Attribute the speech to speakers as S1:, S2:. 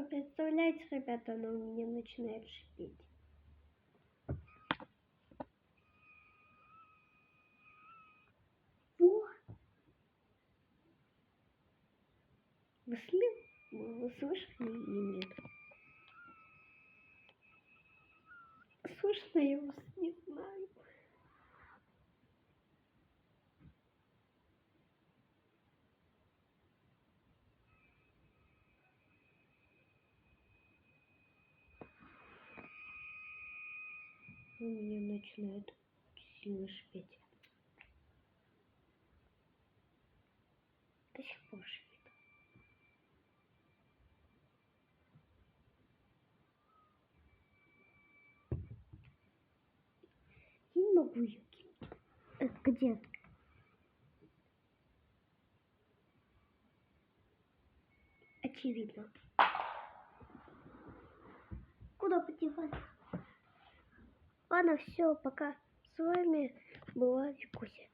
S1: представляете, ребята, она у меня начинает шипеть. Вы слышали или нет? Слышно, я вас не знаю. У меня начинает сильно шипеть. До сих пор шипит. Я не могу ее кинуть. Где? Очевидно. Куда подеваться? Ладно, все, пока. С вами была Викуся.